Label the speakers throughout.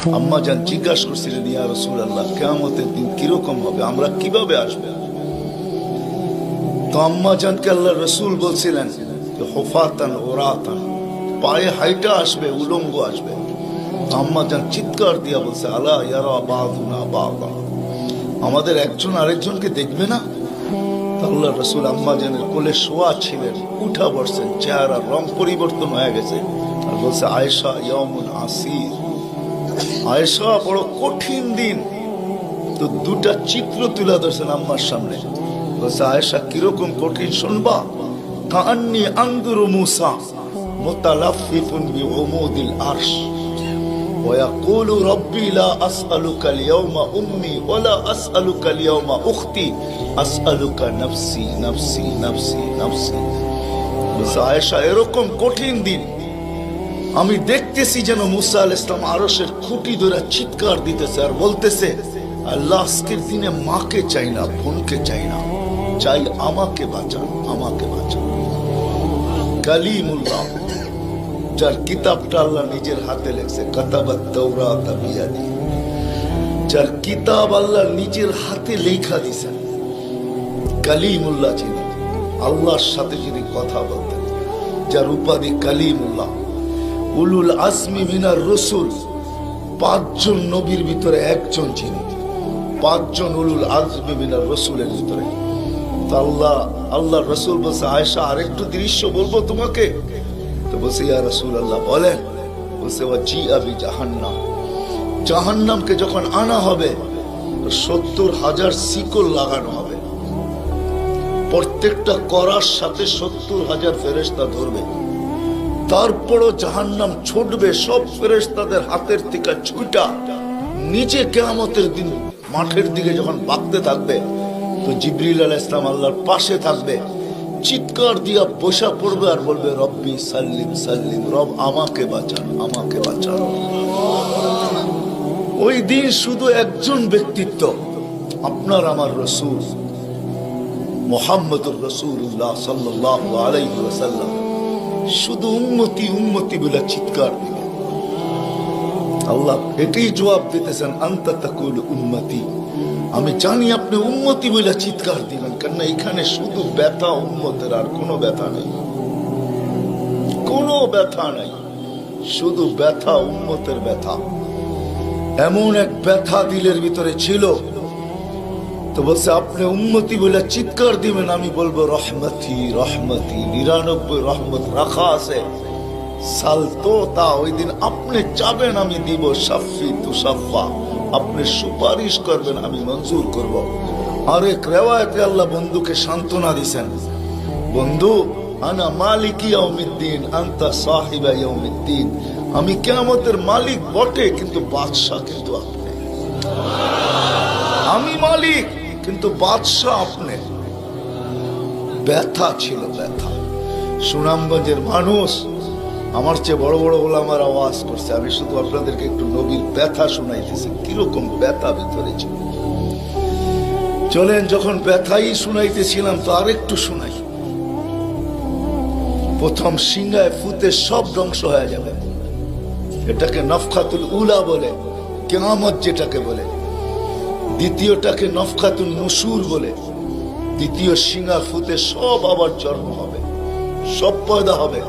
Speaker 1: আম্মা জান জিজ্ঞাসা করছিলেন, ইয়া রাসূলুল্লাহ, কিয়ামতের দিন কিরকম হবে, আমরা কিভাবে আসবে? তো আম্মা জানকে আল্লাহর রাসূল বলছিলেন যে হুফাতান উরাতান, পায়ে হাইটা আসবে, উলঙ্গ আসবে। আম্মা জান চিৎকার দিয়া বলছে, আলা ইয়ারা বাদুনা বাদা, আমাদের একজন আরেকজনকে দেখবে না? আল্লাহর রাসূল আম্মা জানের কোলে শোয়া ছিলেন, উঠা বসছেন, চেহারার রং পরিবর্তন হয়ে গেছে, আর বলছে, আয়েশা ইয়াউমুন আসির, আয়েশা বড় কঠিন দিন। তো দুটা চিত্র তুলে ধরছেন আম্মার সামনে, বলছে, আয়েশা কিরকম কঠিন শুনবা? কাআন্নী আনজুরু মূসা মুতালাফফিফুন বিউমুদিল আরশ ওয়া ইয়াকুলু রব্বি লা আসআলুকা আল-ইয়াওমা উম্মি ওয়া লা আসআলুকা আল-ইয়াওমা উখতি আসআলুকা নাফসি নাফসি নাফসি নাফসি। বলছে, আয়েশা এরকম কঠিন দিন আমি দেখতেছি যেন মুসা আলাইহিস সালাম আরশের খুঁটি ধরে চিৎকার দিতেছে আর বলতেছে, আল্লাহ আজকের দিনে মাকে চাই না, বোনকে চাই না, চাই আমাকে বাঁচান, আমাকে বাঁচান। কালিমুল্লাহ, যার কিতাবটা আল্লাহ নিজের হাতে লেখছে, কাতাবাত তাওরাত বিয়াদি, যার কিতাব আল্লাহ নিজের হাতে লেখা দিয়েছেন, কালিমুল্লাহ ছিলেন, আল্লাহর সাথে যিনি কথা বলতেন, যার উপাধি কালিমুল্লাহ। উলুল আজমি মিনার রসুল, 5 জন নবীর ভিতরে একজন ছিলেন, 5 জন উলুল আজমি মিনার রসুলের ভিতরে। আল্লাহ রসুল বলছে, আয়েশা আরেকটু দৃশ্য বলবো তোমাকে? তো বলছে, ইয়া রাসূলুল্লাহ বলেন। বলছে, ওয়াজিআ বিজাহান্নাম, জাহান্নামকে যখন আনা হবে তো 70,000 শিকল লাগানো হবে, প্রত্যেকটা করার সাথে 70,000 ফেরেশতা ধরবে। তারপরও জাহান্নাম ছুটবে, সব ফেরেশতাদের হাতের থেকে ছুটা নিচে কিয়ামতের দিন মাঠের দিকে যখন ভাগতে থাকবে, তো জিবরিল আলাইহিস সালাম আল্লাহর পাশে থাকবে, চিৎকার দিয়া বসা পড়বে আর বলবে, রব্বি সাল্লিম সাল্লিম, রব আমাকে বাঁচান, আমাকে বাঁচান। ওই দিন শুধু একজন ব্যক্তিত্ব, আপনার আমার রাসূল মুহাম্মদুর রাসূলুল্লাহ সাল্লাল্লাহু আলাইহি ওয়াসাল্লাম শুধু উম্মতি উম্মতি বলে চিৎকার দিবে। আল্লাহ এটাই জবাব দিতেছেন, আনতা তাকুলু উম্মতি, আমি জানি আপনি উম্মতি বলে চিৎকার দিবেন, কারণ এখানে শুধু ব্যথা উম্মতের, আর কোনো ব্যথা নেই, কোনো ব্যথা নাই, শুধু ব্যথা উম্মতের ব্যথা। এমন এক ব্যথা দিলের ভিতরে ছিল, তো বলছে আপনি উম্মতি বলে চিৎকার দিবেন, আমি বলবো রহমতি রহমতি, 99 রহমত রাখা আছে, সালতো তা, ওই দিন আপনি চাবেন আমি দিব, শাফি তুসাফা, আপনি সুপারিশ করবেন আমি মঞ্জুর করব। আরেক রিওয়ায়াতে আল্লাহ বন্ধুকে সান্ত্বনা দিয়েছেন, বন্ধু আনা মালিকি ইয়াউমিদ্দিন আনতা সাহিবা ইয়াউমিদ্দিন, আমি কিয়ামতের মালিক বটে কিন্তু বাদশা কিন্তু আপনি, আমি মালিক কিন্তু বাদশা আপনি। ব্যথা ছিল, ব্যথা। সুনামগঞ্জের মানুষ আমার চেয়ে বড় বড় ওলামার আওয়াজ করছে, আমি শুধু আপনাদেরকে একটু নবীর ব্যথা শুনাইতেছি, কিরকম ব্যথা ভিতরে ছিল। চলেন, যখন ব্যথাই শুনাইতেছিলাম তো আরেকটু শুনাই। প্রথম সিংহায় ফুতে সব ধ্বংস হয়ে যাবে, এটাকে নফখাতুল উলা বলে, কিয়ামত যেটাকে বলে। দ্বিতীয়টাকে নফখাতুল নুশুর বলে, দ্বিতীয় সিংহা ফুতে সব আবার জন্ম হবে, সব পয়দা হবে।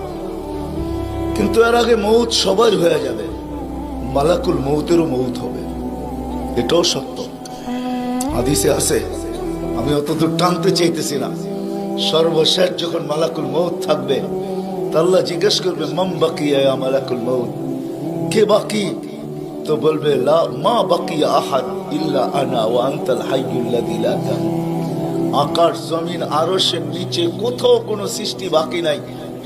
Speaker 1: কিন্তু এর আগে মৌত সবার হয়ে যাবে, মালাকুল মৌতেরও মৌত হবে, এটাও সত্য, হাদিসে আছে। আমি অতদূর টানতে চাইতেছি না। সর্বশেষ যখন মালাকুল মৌত থাকবে, আল্লাহ জিজ্ঞেস করবে, মাম বাকিয়া ইয়া মালাকুল মৌত, কে বাকি? তো বলবে, লা মা বাকিয়া আহাদ ইল্লা আনা ওয়া আনতাল হাইয়ুল লাযী লা তামুত। আকাশ জমিন আরশের নিচে কোথাও কোনো সৃষ্টি বাকি নাই,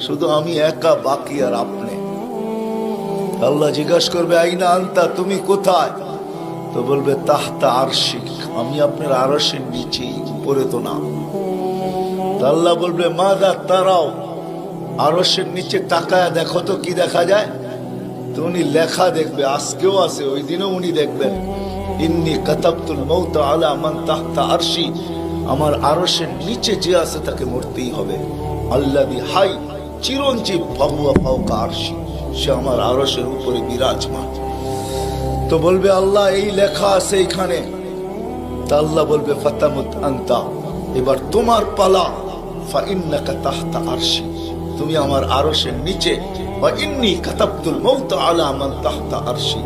Speaker 1: শুধু আমি একা বাকি আর আপনি। আল্লাহ জিজ্ঞাসা করবে, আইনা আনতা, তুমি কোথায়? তো বলবে, তাহতা আরশিক, আমি আপনার আরশের নিচে, উপরে তো না। আল্লাহ বলবে, মাযা তারাও, আরশের নিচে তাকায় দেখো তো কি দেখা যায়? তো উনি লেখা দেখবে, আজকেও আছে, ওই দিনও উনি দেখবেন, ইন্নী কাতাবতুল মাউত আলা মান তাহতা আরশি, আমার আরশের নিচে যে আছে তাকে মরতেই হবে। আল্লাযী হাই চিরঞ্জীব ফাহুয়া ফাওকা আরশি, সে আমার আরশের উপরে বিরাজমান। তো তো বলবে আল্লাহ এই লেখা আছে এখানে, তা আল্লাহ বলবে ফাতামুত আনতা, এবার তোমার পালা। ফাইন্নাকা তাহতা আরশি, তুমি আমার আরশের নিচে। ওয়া ইন্নী কাতাবতুল মাউত আলা মান তাহতা আরশি,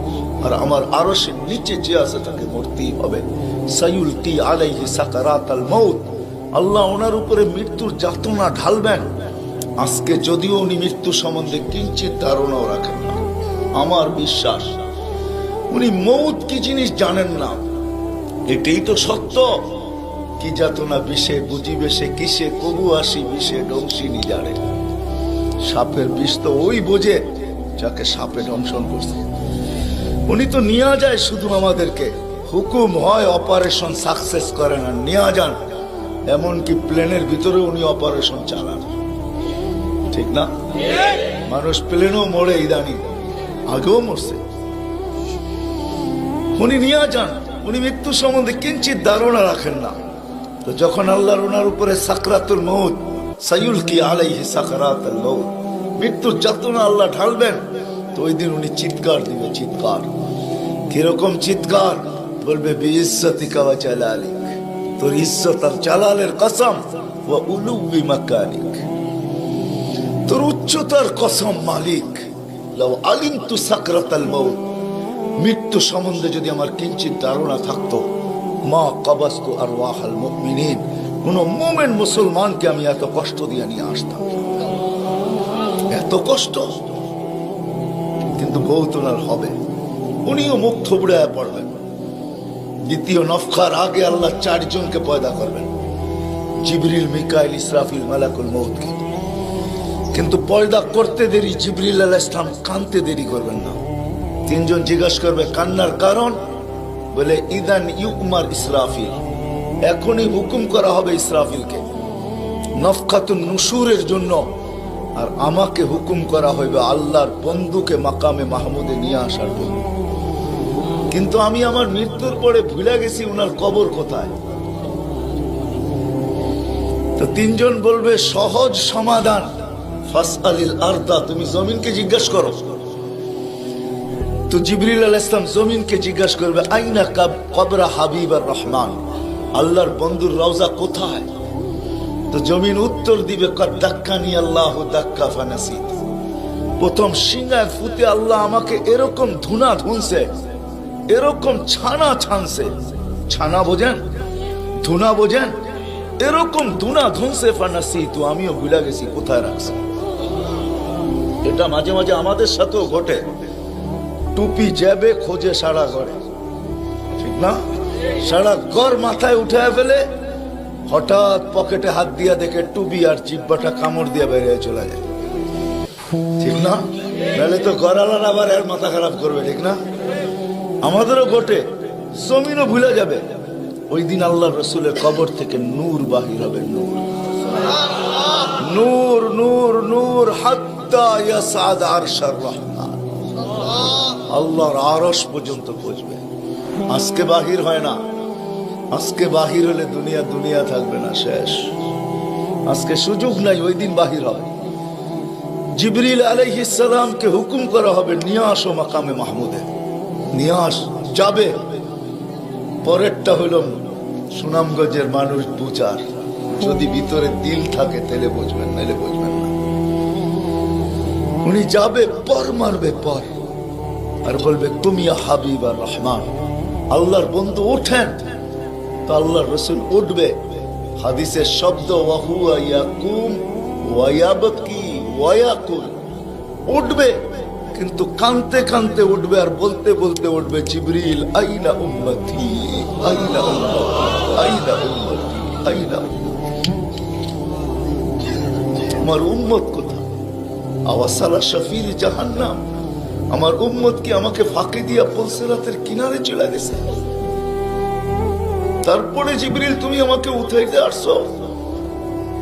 Speaker 1: আর আমার আরশের নিচে যে আছে তাকে মরতেই হবে। সায়ুলকি আলাইহি সাকারাতাল মাউত, আল্লাহ ওনার উপরে মৃত্যুর যাতনা ঢালবেন। আজকে যদিও উনি মৃত্যু সম্বন্ধে কিঞ্চিত ধারণাও রাখেন না, আমার বিশ্বাস উনি মৌত কি জিনিস জানেন না, এটাই তো সত্য। কি যাতনা বিষে বুঝিবে সে কিসে, কবু আসি বিষে ডংসিনি জানে। সাপের বিষ তো ওই বোঝে যাকে সাপে দংশন করছে। উনি তো নিয়ে যায় শুধু আমাদেরকে, হুকুম হয় অপারেশন সাকসেস করে না, নিয়ে যান। এমনকি প্লেনের ভিতরে উনি অপারেশন চালান, ঠিক না? মানুষ প্লেনও মরে ইদানিং, আগেও মরছে। উনি নিয়ে যান, উনি মৃত্যু সম্বন্ধে কিঞ্চিত ধারণা রাখেন না। তো যখন আল্লাহর ওনার উপরে সাকরাতুল মউত, সায়ুলকি আলাইহি সাকরাতুল মউত, মৃত্যুর যাতনা আল্লাহ ঢালবেন, তো ওই দিন উনি চিৎকার দিবে, চিৎকার। কিরকম চিৎকার? বলবে বিইজ্জতিকা ওয়া জালালিক, তোর ইজ্জত আর জালালের কসম, ওয়া উলুবি মাকানিক, তোর উচ্চতার কসম মালিক। লাউ আলিমতু সাকরাতাল মউত, মৃত্যু সম্বন্ধে যদি আমার কিঞ্চিত ধারণা থাকতো, মা কাবাস্তু আরওয়াহাল মুমিনিন, কোন মুমিন মুসলমানকে আমি এত কষ্ট দিয়ে নিয়ে আসতাম, এত কষ্ট। কিন্তু বৌতনার হবে, উনিও মুখ থুবড়ে পড়বেন। দ্বিতীয় নফখার আগে আল্লাহ 4 জনকে পয়দা করবেন, জিবরিল, মিকাইল, ইসরাফিল, মালাকুল মউতকে। কিন্তু পয়দা করতে দেরি, জিবরিল আলাইহিস সালাম কানতে দেরি করবেন না। 3 জন জিজ্ঞাসা করবে কান্নার কারণ, বলে ইদান ইউমার ইসরাফিল, এখনই হুকুম করা হবে ইসরাফিলকে নফখাতুন নুশুরের জন্য, আর আমাকে হুকুম করা হইবে আল্লাহর বন্ধুকে মাকামে মাহমুদে নিয়ে আসার জন্য। কিন্তু আমি আমার মৃত্যুর পরে ভুলে গেছি উনার কবর কোথায়। তো 3 জন বলবে সহজ সমাধান, ফাসআলিল আরদা, তুমি জমিনকে জিজ্ঞাসা করো। তো জিবরিল আলাইহিস সালাম জমিনকে জিজ্ঞাসা করবে আইনা কবরা হাবিবার রহমান, আল্লাহর বন্ধুর রওজা কোথায়? তো জমিন উত্তর দিবে কদ দাক্কানি আল্লাহু দাক্কা ফানাসিত, প্রথম সিংহায় ফুতে আল্লাহ আমাকে এরকম ধুনা ধুনছে, এরকম ছানা ছানছে। ছানা বোঝেন? ধুনা বোঝেন? এরকম ধুনা ধুনছে ফানাসিত, আমিও ভুলে গেছি কোথায় রাখছে। এটা মাঝে মাঝে আমাদের সাথেও ঘটে। টুপি যাবে খোঁজে সারা ঘরে, ঠিক না? সারা ঘর মাথায় উঠায় ফেলে, হঠাৎ পকেটে হাত দিয়া দেখে টুপি আর জিব্বাটা কামড় দিয়ে বেরিয়ে চলে যায়, ঠিক না? নাহলে তো ঘরালার আবার এর মাথা খারাপ করবে, ঠিক না? আমাদেরও ঘটে, জমিনও ভুলে যাবে। ওই দিন আল্লাহ রসুলের কবর থেকে নূর বাহির হবে, নূর নূর নূর নূর হাত্তা ইয়াসাদ আরশার রহমান, আল্লাহর আরশ পর্যন্ত পৌঁছবে। আজকে বাহির হয় না, আজকে বাহির হলে দুনিয়া দুনিয়া থাকবে না, শেষ। আজকে সুযোগ নাই, ওই দিন বাহির হবে। জিবরিল আলাইহিস সালামকে হুকুম করা হবে নিয়ে আসো মাকামে মাহমুদে, নিয়ে আস, যাবে। পরেরটা হইল সুনামগঞ্জের মানুষ বুঝার, যদি ভিতরে দিল থাকে তাহলে বুঝবেন, নাহলে বুঝবেন না। উনি যাবে, পর মারবে পর, আর বলবে তুমি হাবিব আর রহমান, আল্লাহর বন্ধু ওঠেন। তো আল্লাহর রসুল উঠবে, হাদিসের শব্দ ওয়াহুয়া ইয়াকুম ওয়া ইয়াবকি ওয়া ইয়াকুল, উঠবে কিন্তু কানতে কানতে উঠবে, আর বলতে বলতে উঠবে জিবরিল আইনা উম্মতি আইনা উম্মতি আইনা উম্মতি আইনা উম্মতি, আমার উম্মত কোথায়? আওয়াসালা শাফির জাহান্নাম, আমার উম্মত কি আমাকে ফাঁকি দিয়া পুলসিরাতের কিনারে চলে গেছে? তারপরে জিবরিল তুমি আমাকে উঠাইতে আসছো?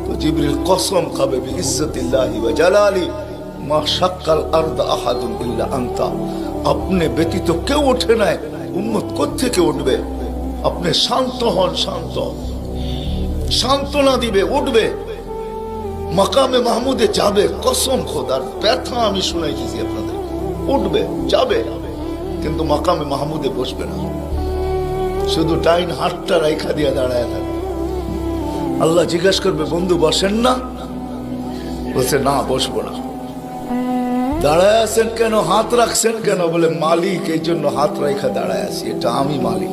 Speaker 1: তো জিবরিল কসম খাবে বিইজ্জতিল্লাহি ওয়া জালালি মা শাক্কাল আরদ আহাদুন ইল্লা আনতা, আপনি ব্যতীত কেউ ওঠে নাই, উম্মত কোত্থেকে উঠবে? আপনি শান্ত হন, শান্ত, সান্ত্বনা দিবে, উঠবে, মাকামে মাহমুদে যাবে। কসম খোদার, ব্যথা আমি শুনাইতেছি আপনাদের, উঠবে, যাবে। কিন্তু মাকামে মাহমুদে বসবে না, শুধু টাইন হাতটা রাইখা দিয়া দাঁড়ায় থাকবে। আল্লাহ জিজ্ঞাসা করবে, বন্ধু বসেন না? বলছে না, বসবো না। দাঁড়ায় আছেন কেন, হাত রাখছেন কেন? বলে মালিক, এই জন্য হাত রাইখা দাঁড়ায় আছি, এটা আমি মালিক।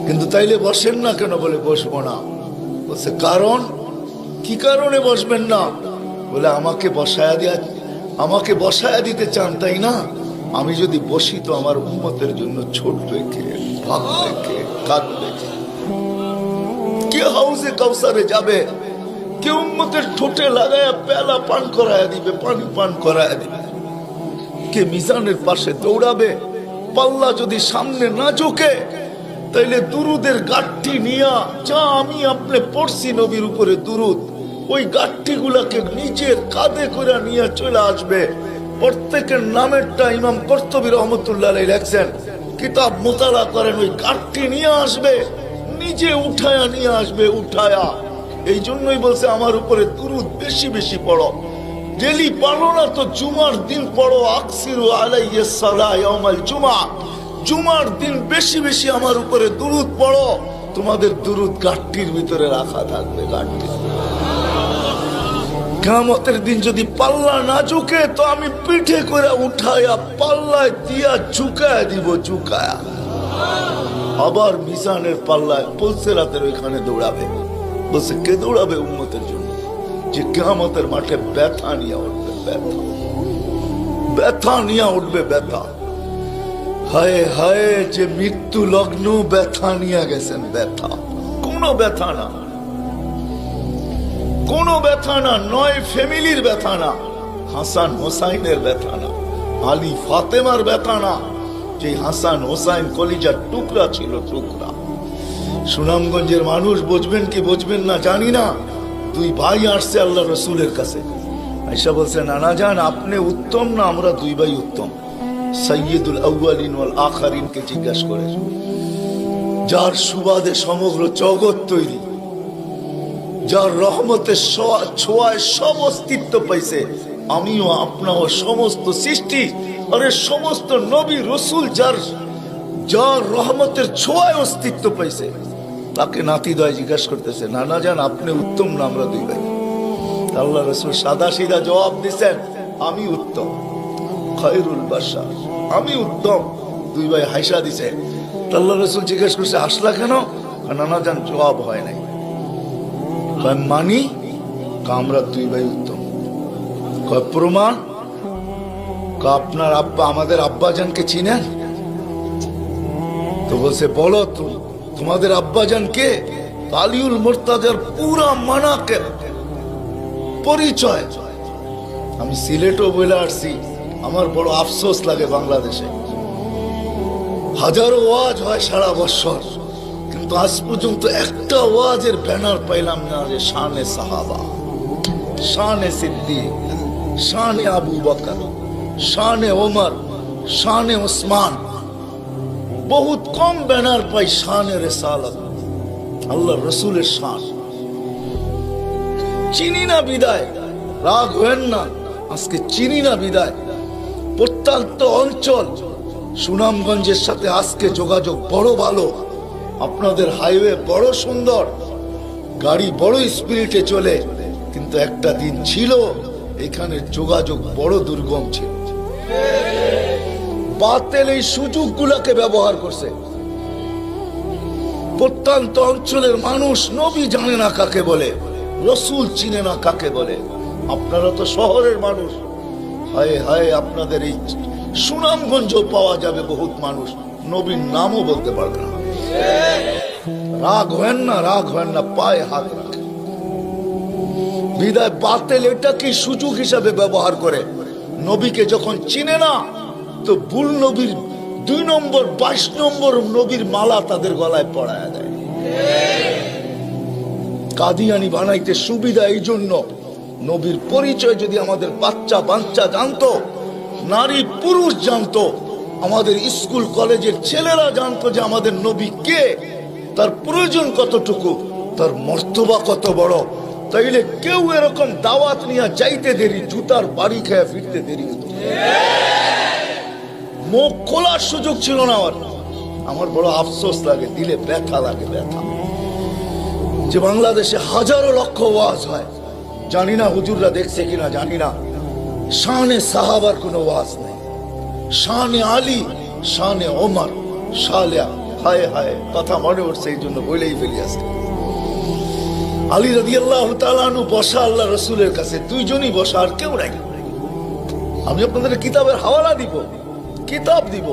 Speaker 1: কিন্তু তাইলে বসেন না কেন? বলে বসবো না। বলছে কারণ? কি কারণে বসবেন না? বলে আমাকে বসায়া দিতে চান, তাই না? আমি যদি বসি তো আমার উম্মতের জন্য ছোট রেখে, ভাগ রেখে, কাঁদ রেখে। কে হাউজে কাউসারে যাবে? কে উম্মতের ঠোঁটে লাগায়া পেলা পান করায়া দিবে, পানি পান করায়া দিবে? কে মিজানের পাশে দৌড়াবে? পাল্লা যদি সামনে না ঝুঁকে, তাইলে দুরুদের গাঠটি নিয়া, যা আমি আপনি পড়ছি নবীর উপরে দুরুদ, ওই গাঠটি গুলাকে নিজের কাঁধে করে নিয়ে চলে আসবে। প্রত্যেকের নামেরটা ইমাম কর্তুবী রহমতুল্লাহ আলাইহি লেখছেন, কিতাব মোতালা করেন, ওই গাঠটি নিয়ে আসবে, নিজে উঠায়া নিয়ে আসবে, উঠায়া। এই জন্যই বলছে আমার উপরে দুরুদ বেশি বেশি পড়ো। ডেলি পড়ো না তো জুমার দিন পড়ো, আকসিরু আলাইহিস সালাহ ইয়াউমাল জুমআ। জুমার দিন বেশি বেশি আমার উপরে দুরুদ পড়ো, তোমাদের দুরুদ গাঠটির ভিতরে রাখা থাকবে। গাঠটি কিয়ামতের দিন যদি পাল্লা না ঝুঁকে, তো আমি পিঠে করে উঠায়া পাল্লায় দিয়া ঝুঁকায়া দিব, ঝুঁকায়া। আবার মিজানের পাল্লায় পুলসিরাতের ওইখানে দৌড়াবে। বলছে কে দৌড়াবে? উম্মতের জন্য, যে কিয়ামতের মাঠে ব্যথা নিয়ে উঠবে, ব্যথা, ব্যথা নিয়ে উঠবে, ব্যথা। হায় হায়, যে মৃত্যু লগ্ন ব্যথা নিয়ে গেছেন, ব্যথা। কোনো ব্যথা না, কোনো ব্যথা না, নয় ফ্যামিলির ব্যথা না, হাসান হোসাইনের ব্যথা না, আলী ফাতেমার ব্যথা না, যে হাসান হোসাইন কলিজার টুকরা ছিল, টুকরা। সুনামগঞ্জের মানুষ বুঝবেন কি বুঝবেন না জানি না, দুই ভাই আসছে আল্লাহ রসুলের কাছে, আয়েশা বলছে নানা জান আপনি উত্তম না আমরা দুই ভাই উত্তম? সাইয়্যিদুল আউয়ালিন ওয়াল আখিরিন কে জিজ্ঞাসা করে, যার সুবাদে সমগ্র জগৎ তৈরি, যার রহমতের ছোঁয়ায় সব অস্তিত্ব পাইছে, আমিও আপনাও সমস্ত সৃষ্টি, আরে সমস্ত নবী রসুল যার রহমতের ছোঁয়ায় অস্তিত্ব পাইছে, তাকে নাতিদয় জিজ্ঞাসা করতেছে নানা জান আপনি উত্তম না আমরা দুই ভাই? আল্লাহ রসুল সাদা সিধা জবাব দিচ্ছেন, আমি উত্তম, খায়রুল বাশার, আমি উত্তম। দুই ভাই হাসা দিছে। আল্লাহ রসুল জিজ্ঞেস করছে হাসলা কেন? নানা জান জবাব হয় নাই। মানি আমরা দুই ভাই উত্তম। প্রমাণ? আপনার আব্বা আমাদের আব্বাজানকে চিনেন? তো বলছে বলো তোমাদের আব্বাজান কে? আলিউল মুর্তাজার পুরা মানাকে পরিচয়। আমি সিলেটও বলে আসছি, আমার বড় আফসোস লাগে, বাংলাদেশে হাজারো ওয়াজ হয় সারা বছর, কিন্তু আজ পর্যন্ত একটা ওয়াজের ব্যানার পাইলাম না যে শানে সাহাবা, শানে সিদ্দিক, শানে আবু বকর, শানে ওমর, শানে ওসমান। বহুত কম ব্যানার পাই শানে রিসালাত, আল্লাহ রসুলের শান। চিনি না বিদায়, রাগ হয়েন না, আজকে চিনি না বিদায়। প্রত্যন্ত অঞ্চল সুনামগঞ্জের সাথে আজকে যোগাযোগ বড় ভালো, আপনাদের হাইওয়ে বড় সুন্দর, গাড়ি বড় স্পিডে চলে, কিন্তু একটা দিন ছিল এখানে যোগাযোগ বড় দুর্গম ছিল। বাতিল এই সুযোগগুলোকে ব্যবহার করছে। প্রত্যন্ত অঞ্চলের মানুষ নবী জানে না কাকে বলে, রসুল চিনে না কাকে বলে। আপনারা তো শহরের মানুষ, হায় হায় আপনাদের এই সুনামগঞ্জ পাওয়া যাবে বহুত মানুষ নবীর নামও বলতে পারবে না। রাগ হয় না, রাগ হয় না, পায়ে হাত রাখে। বিদায় বাতিল এটা কি সুযোগ হিসাবে ব্যবহার করে, নবীকে যখন চিনে না তো ভুল নবীর 2 নম্বর 22 নম্বর নবীর মালা তাদের গলায় পড়ায় দেয়। কাদিয়ানি বানাইতে সুবিধা এই জন্য, নবীর পরিচয় যদি আমাদের বাচ্চা জানতো, নারী পুরুষ জানতো, আমাদের স্কুল কলেজের ছেলেরা জানতো যে আমাদের নবী কে, তার প্রয়োজন কতটুকু, তার মর্তবা কত বড়, তাইলে কেউ এরকম দাওয়াত নিয়ে যাইতে দেরি, জুতার বাড়ি খেয়ে ফিরতে দেরি হতো। মুখ খোলার সুযোগ ছিল না আমার বড় আফসোস লাগে, দিলে ব্যথা লাগে, ব্যথা যে বাংলাদেশে হাজারো লক্ষ ওয়াজ হয়, জানি না হুজুররা দেখছে কিনা জানি না, শানে সাহাবার কোনো ওয়াজ নেই, শানে আলী, শানে ওমর, শালিয়া, হায় হায় কথা মনে উঠছে, এই জন্য বলেই ফেলি আজকে। আলী রাদিয়াল্লাহু তাআলা আনহু বসা আল্লাহ রাসূলের কাছে, দুইজনই বসা, আর কেউ নাই। আমি আপনাদের কিতাবের হাওয়ালা দিব, কিতাব দিব।